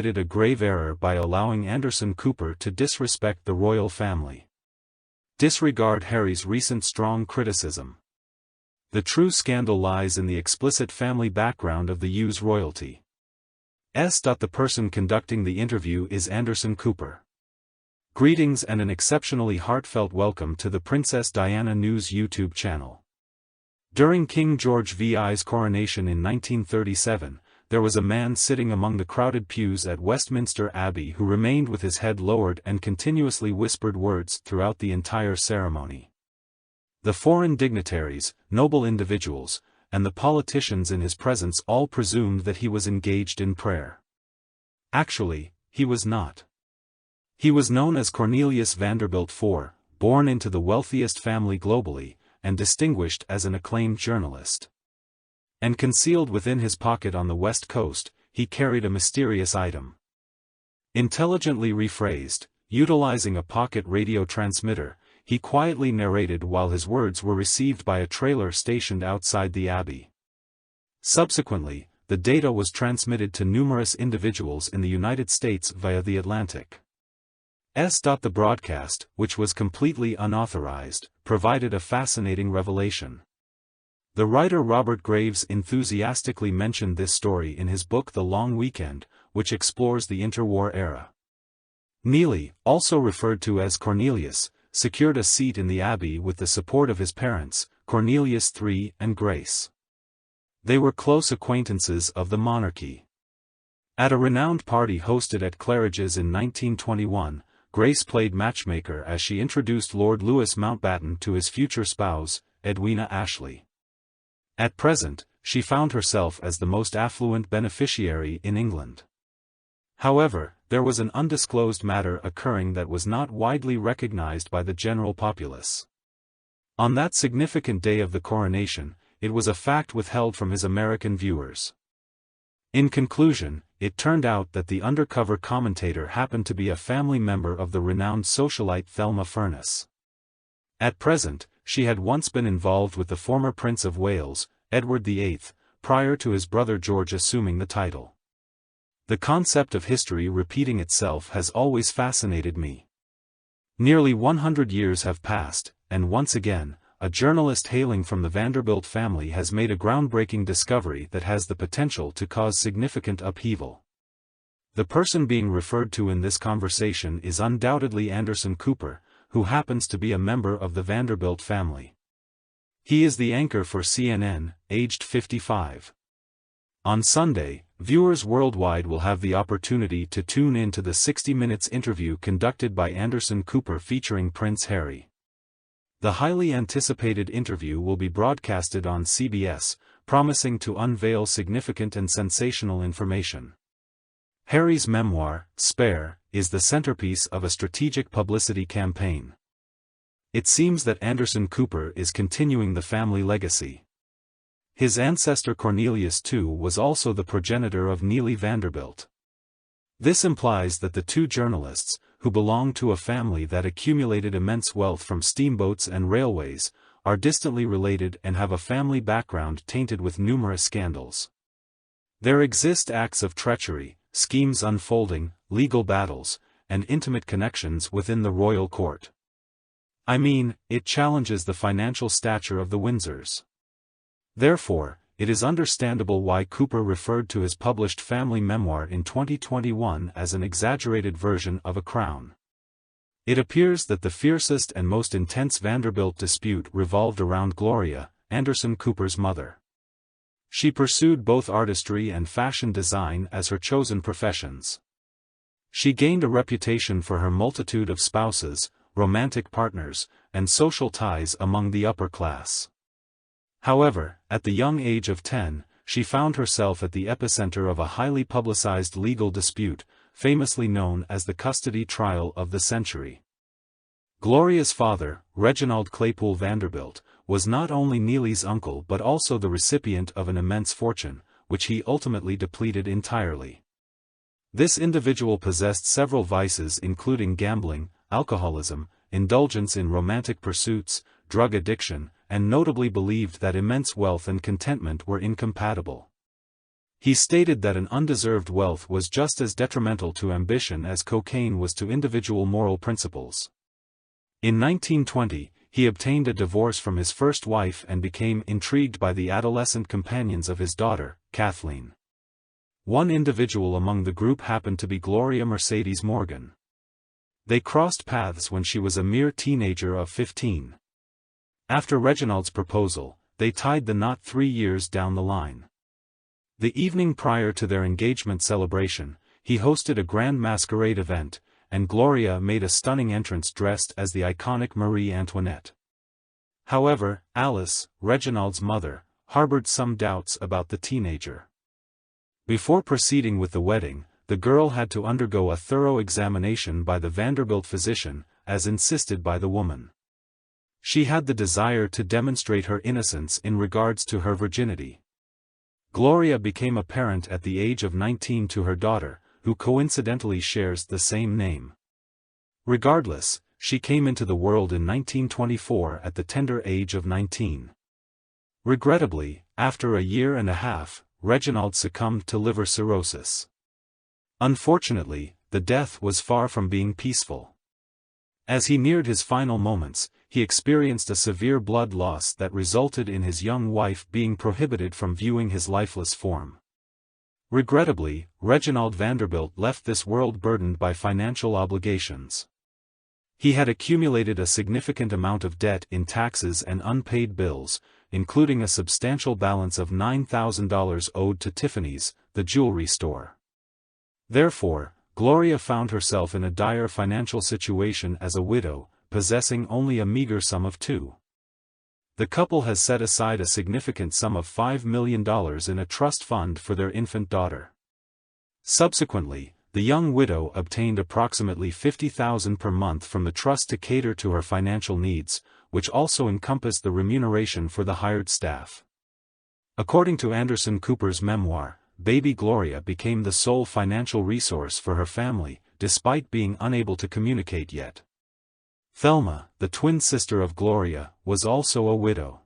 committed a grave error by allowing Anderson Cooper to disrespect the royal family. Disregard Harry's recent strong criticism. The true scandal lies in the explicit family background of the Hughes royalty. The person conducting the interview is Anderson Cooper. Greetings and an exceptionally heartfelt welcome to the Princess Diana News YouTube channel. During King George VI's coronation in 1937, there was a man sitting among the crowded pews at Westminster Abbey who remained with his head lowered and continuously whispered words throughout the entire ceremony. The foreign dignitaries, noble individuals, and the politicians in his presence all presumed that he was engaged in prayer. Actually, he was not. He was known as Cornelius Vanderbilt IV, born into the wealthiest family globally, and distinguished as an acclaimed journalist. And concealed within his pocket on the West Coast, he carried a mysterious item. Intelligently rephrased, utilizing a pocket radio transmitter, he quietly narrated while his words were received by a trailer stationed outside the Abbey. Subsequently, the data was transmitted to numerous individuals in the United States via the Atlantic. The broadcast, which was completely unauthorized, provided a fascinating revelation. The writer Robert Graves enthusiastically mentioned this story in his book The Long Weekend, which explores the interwar era. Neely, also referred to as Cornelius, secured a seat in the Abbey with the support of his parents, Cornelius III and Grace. They were close acquaintances of the monarchy. At a renowned party hosted at Claridge's in 1921, Grace played matchmaker as she introduced Lord Louis Mountbatten to his future spouse, Edwina Ashley. At present, she found herself as the most affluent beneficiary in England. However, there was an undisclosed matter occurring that was not widely recognized by the general populace. On that significant day of the coronation, it was a fact withheld from his American viewers. In conclusion, it turned out that the undercover commentator happened to be a family member of the renowned socialite Thelma Furness. At present, she had once been involved with the former Prince of Wales, Edward VIII, prior to his brother George assuming the title. The concept of history repeating itself has always fascinated me. Nearly 100 years have passed, and once again, a journalist hailing from the Vanderbilt family has made a groundbreaking discovery that has the potential to cause significant upheaval. The person being referred to in this conversation is undoubtedly Anderson Cooper, who happens to be a member of the Vanderbilt family. He is the anchor for CNN, aged 55. On Sunday, viewers worldwide will have the opportunity to tune in to the 60 Minutes interview conducted by Anderson Cooper featuring Prince Harry. The highly anticipated interview will be broadcasted on CBS, promising to unveil significant and sensational information. Harry's memoir, Spare, is the centerpiece of a strategic publicity campaign. It seems that Anderson Cooper is continuing the family legacy. His ancestor Cornelius II was also the progenitor of Neely Vanderbilt. This implies that the two journalists, who belong to a family that accumulated immense wealth from steamboats and railways, are distantly related and have a family background tainted with numerous scandals. There exist acts of treachery, schemes unfolding, legal battles, and intimate connections within the royal court. I mean, it challenges the financial stature of the Windsors. Therefore, it is understandable why Cooper referred to his published family memoir in 2021 as an exaggerated version of a crown. It appears that the fiercest and most intense Vanderbilt dispute revolved around Gloria, Anderson Cooper's mother. She pursued both artistry and fashion design as her chosen professions. She gained a reputation for her multitude of spouses, romantic partners, and social ties among the upper class. However, at the young age of 10, she found herself at the epicenter of a highly publicized legal dispute, famously known as the custody trial of the century. Gloria's father, Reginald Claypool Vanderbilt, was not only Neely's uncle but also the recipient of an immense fortune, which he ultimately depleted entirely. This individual possessed several vices including gambling, alcoholism, indulgence in romantic pursuits, drug addiction, and notably believed that immense wealth and contentment were incompatible. He stated that an undeserved wealth was just as detrimental to ambition as cocaine was to individual moral principles. In 1920, he obtained a divorce from his first wife and became intrigued by the adolescent companions of his daughter, Kathleen. One individual among the group happened to be Gloria Mercedes Morgan. They crossed paths when she was a mere teenager of 15. After Reginald's proposal, they tied the knot 3 years down the line. The evening prior to their engagement celebration, he hosted a grand masquerade event, and Gloria made a stunning entrance dressed as the iconic Marie Antoinette. However, Alice, Reginald's mother, harbored some doubts about the teenager. Before proceeding with the wedding, the girl had to undergo a thorough examination by the Vanderbilt physician, as insisted by the woman. She had the desire to demonstrate her innocence in regards to her virginity. Gloria became a parent at the age of 19 to her daughter, who coincidentally shares the same name. Regardless, she came into the world in 1924 at the tender age of 19. Regrettably, after a year and a half, Reginald succumbed to liver cirrhosis. Unfortunately, the death was far from being peaceful. As he neared his final moments, he experienced a severe blood loss that resulted in his young wife being prohibited from viewing his lifeless form. Regrettably, Reginald Vanderbilt left this world burdened by financial obligations. He had accumulated a significant amount of debt in taxes and unpaid bills, including a substantial balance of $9,000 owed to Tiffany's, the jewelry store. Therefore, Gloria found herself in a dire financial situation as a widow, possessing only a meager sum of $2. The couple has set aside a significant sum of $5 million in a trust fund for their infant daughter. Subsequently, the young widow obtained approximately $50,000 per month from the trust to cater to her financial needs, which also encompassed the remuneration for the hired staff. According to Anderson Cooper's memoir, baby Gloria became the sole financial resource for her family, despite being unable to communicate yet. Thelma, the twin sister of Gloria, was also a widow.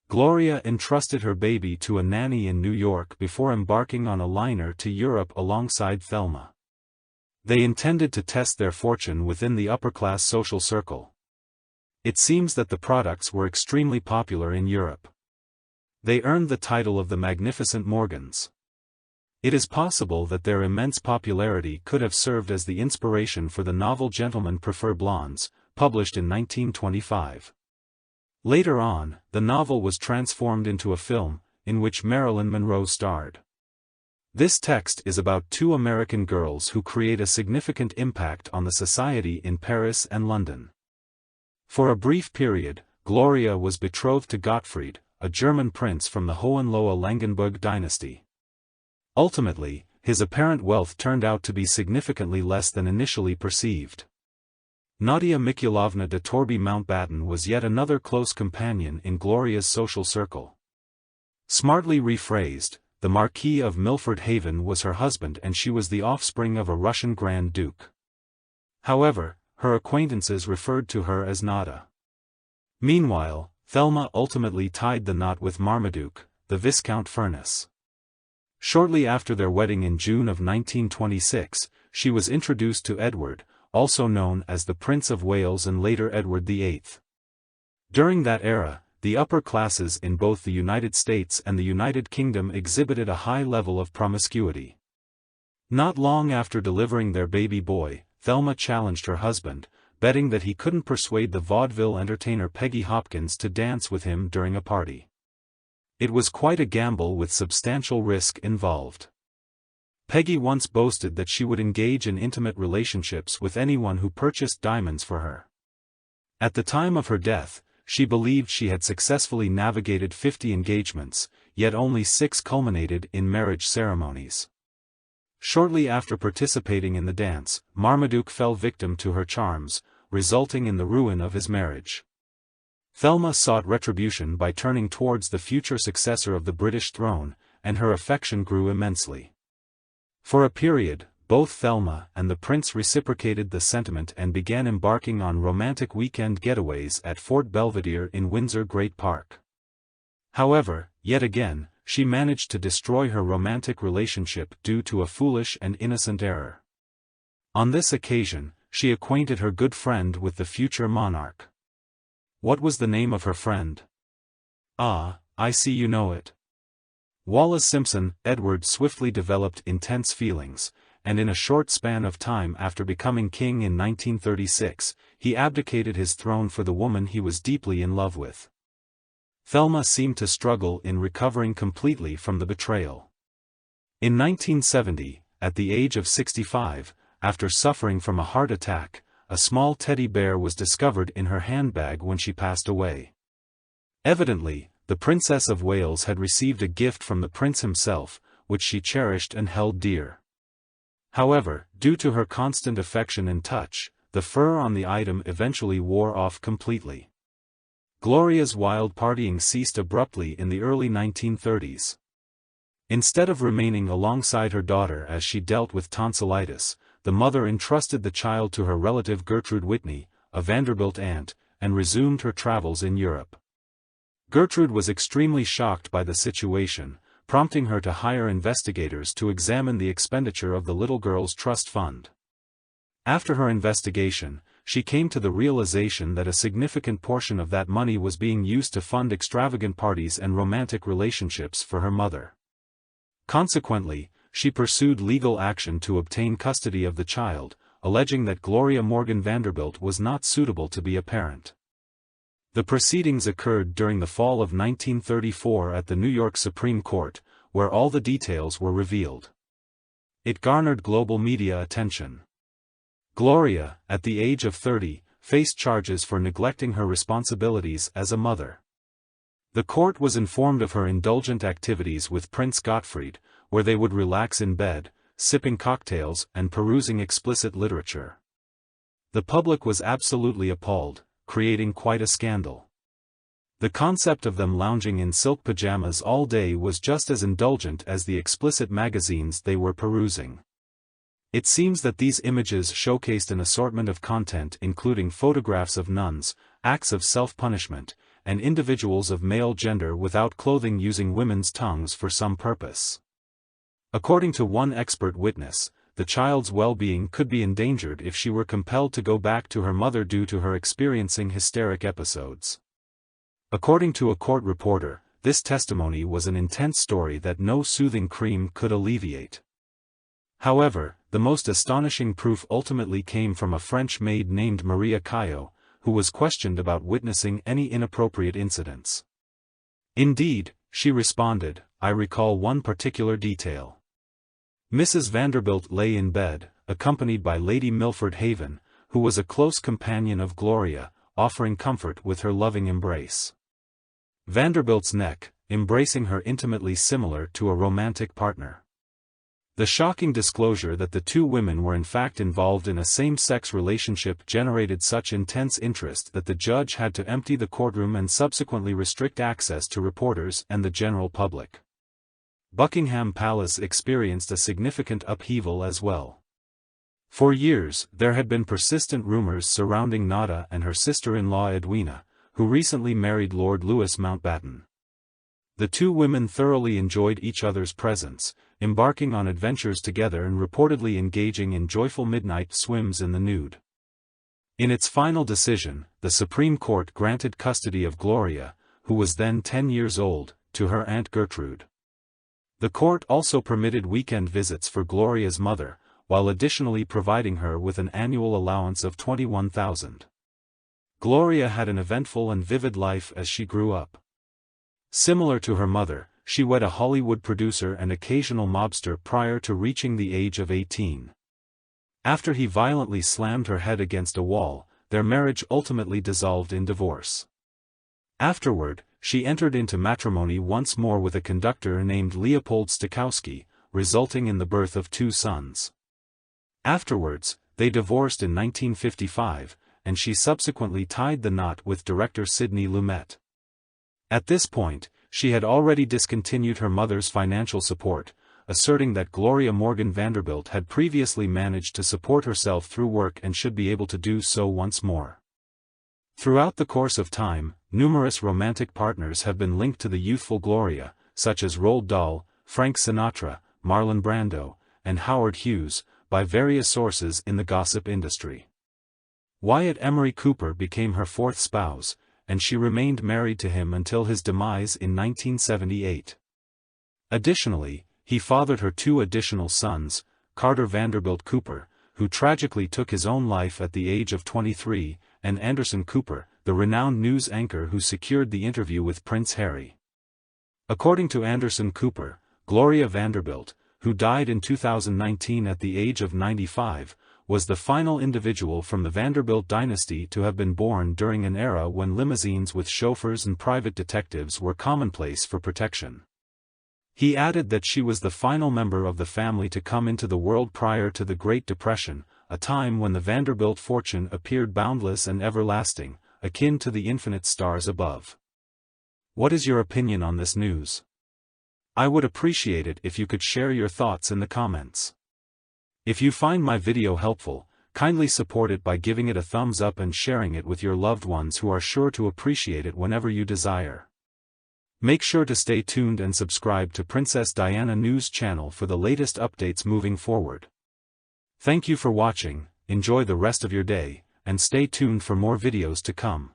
Gloria entrusted her baby to a nanny in New York before embarking on a liner to Europe alongside Thelma. They intended to test their fortune within the upper-class social circle. It seems that the products were extremely popular in Europe. They earned the title of the Magnificent Morgans. It is possible that their immense popularity could have served as the inspiration for the novel Gentlemen Prefer Blondes, published in 1925. Later on, the novel was transformed into a film, in which Marilyn Monroe starred. This text is about two American girls who create a significant impact on the society in Paris and London. For a brief period, Gloria was betrothed to Gottfried, a German prince from the Hohenlohe-Langenburg dynasty. Ultimately, his apparent wealth turned out to be significantly less than initially perceived. Nadia Mikhailovna de Torby Mountbatten was yet another close companion in Gloria's social circle. Smartly rephrased, the Marquis of Milford Haven was her husband and she was the offspring of a Russian Grand Duke. However, her acquaintances referred to her as Nada. Meanwhile, Thelma ultimately tied the knot with Marmaduke, the Viscount Furness. Shortly after their wedding in June of 1926, she was introduced to Edward, also known as the Prince of Wales and later Edward VIII. During that era, the upper classes in both the United States and the United Kingdom exhibited a high level of promiscuity. Not long after delivering their baby boy, Thelma challenged her husband, betting that he couldn't persuade the vaudeville entertainer Peggy Hopkins to dance with him during a party. It was quite a gamble with substantial risk involved. Peggy once boasted that she would engage in intimate relationships with anyone who purchased diamonds for her. At the time of her death, she believed she had successfully navigated 50 engagements, yet only 6 culminated in marriage ceremonies. Shortly after participating in the dance, Marmaduke fell victim to her charms, resulting in the ruin of his marriage. Thelma sought retribution by turning towards the future successor of the British throne, and her affection grew immensely. For a period, both Thelma and the prince reciprocated the sentiment and began embarking on romantic weekend getaways at Fort Belvedere in Windsor Great Park. However, yet again, she managed to destroy her romantic relationship due to a foolish and innocent error. On this occasion, she acquainted her good friend with the future monarch. What was the name of her friend? Ah, I see you know it. Wallace Simpson. Edward swiftly developed intense feelings, and in a short span of time after becoming king in 1936, he abdicated his throne for the woman he was deeply in love with. Thelma seemed to struggle in recovering completely from the betrayal. In 1970, at the age of 65, after suffering from a heart attack, a small teddy bear was discovered in her handbag when she passed away. Evidently, the Princess of Wales had received a gift from the prince himself, which she cherished and held dear. However, due to her constant affection and touch, the fur on the item eventually wore off completely. Gloria's wild partying ceased abruptly in the early 1930s. Instead of remaining alongside her daughter as she dealt with tonsillitis, the mother entrusted the child to her relative Gertrude Whitney, a Vanderbilt aunt, and resumed her travels in Europe. Gertrude was extremely shocked by the situation, prompting her to hire investigators to examine the expenditure of the little girl's trust fund. After her investigation, she came to the realization that a significant portion of that money was being used to fund extravagant parties and romantic relationships for her mother. Consequently, she pursued legal action to obtain custody of the child, alleging that Gloria Morgan Vanderbilt was not suitable to be a parent. The proceedings occurred during the fall of 1934 at the New York Supreme Court, where all the details were revealed. It garnered global media attention. Gloria, at the age of 30, faced charges for neglecting her responsibilities as a mother. The court was informed of her indulgent activities with Prince Gottfried, where they would relax in bed, sipping cocktails and perusing explicit literature. The public was absolutely appalled, creating quite a scandal. The concept of them lounging in silk pajamas all day was just as indulgent as the explicit magazines they were perusing. It seems that these images showcased an assortment of content including photographs of nuns, acts of self-punishment, and individuals of male gender without clothing using women's tongues for some purpose. According to one expert witness, the child's well-being could be endangered if she were compelled to go back to her mother due to her experiencing hysteric episodes. According to a court reporter, this testimony was an intense story that no soothing cream could alleviate. However, the most astonishing proof ultimately came from a French maid named Maria Caillot, who was questioned about witnessing any inappropriate incidents. Indeed, she responded, "I recall one particular detail. Mrs. Vanderbilt lay in bed, accompanied by Lady Milford Haven, who was a close companion of Gloria, offering comfort with her loving embrace. Vanderbilt's neck, embracing her intimately similar to a romantic partner." The shocking disclosure that the two women were in fact involved in a same-sex relationship generated such intense interest that the judge had to empty the courtroom and subsequently restrict access to reporters and the general public. Buckingham Palace experienced a significant upheaval as well. For years, there had been persistent rumors surrounding Nada and her sister-in-law Edwina, who recently married Lord Louis Mountbatten. The two women thoroughly enjoyed each other's presence, embarking on adventures together and reportedly engaging in joyful midnight swims in the nude. In its final decision, the Supreme Court granted custody of Gloria, who was then 10 years old, to her Aunt Gertrude. The court also permitted weekend visits for Gloria's mother, while additionally providing her with an annual allowance of $21,000. Gloria had an eventful and vivid life as she grew up. Similar to her mother, she wed a Hollywood producer and occasional mobster prior to reaching the age of 18. After he violently slammed her head against a wall, their marriage ultimately dissolved in divorce. Afterward, she entered into matrimony once more with a conductor named Leopold Stokowski, resulting in the birth of 2 sons. Afterwards, they divorced in 1955, and she subsequently tied the knot with director Sidney Lumet. At this point, she had already discontinued her mother's financial support, asserting that Gloria Morgan Vanderbilt had previously managed to support herself through work and should be able to do so once more. Throughout the course of time, numerous romantic partners have been linked to the youthful Gloria, such as Roald Dahl, Frank Sinatra, Marlon Brando, and Howard Hughes, by various sources in the gossip industry. Wyatt Emery Cooper became her fourth spouse, and she remained married to him until his demise in 1978. Additionally, he fathered her two additional sons, Carter Vanderbilt Cooper, who tragically took his own life at the age of 23, and Anderson Cooper, the renowned news anchor who secured the interview with Prince Harry. According to Anderson Cooper, Gloria Vanderbilt, who died in 2019 at the age of 95, was the final individual from the Vanderbilt dynasty to have been born during an era when limousines with chauffeurs and private detectives were commonplace for protection. He added that she was the final member of the family to come into the world prior to the Great Depression, a time when the Vanderbilt fortune appeared boundless and everlasting, akin to the infinite stars above. What is your opinion on this news? I would appreciate it if you could share your thoughts in the comments. If you find my video helpful, kindly support it by giving it a thumbs up and sharing it with your loved ones who are sure to appreciate it whenever you desire. Make sure to stay tuned and subscribe to Princess Diana News channel for the latest updates moving forward. Thank you for watching, enjoy the rest of your day, and stay tuned for more videos to come.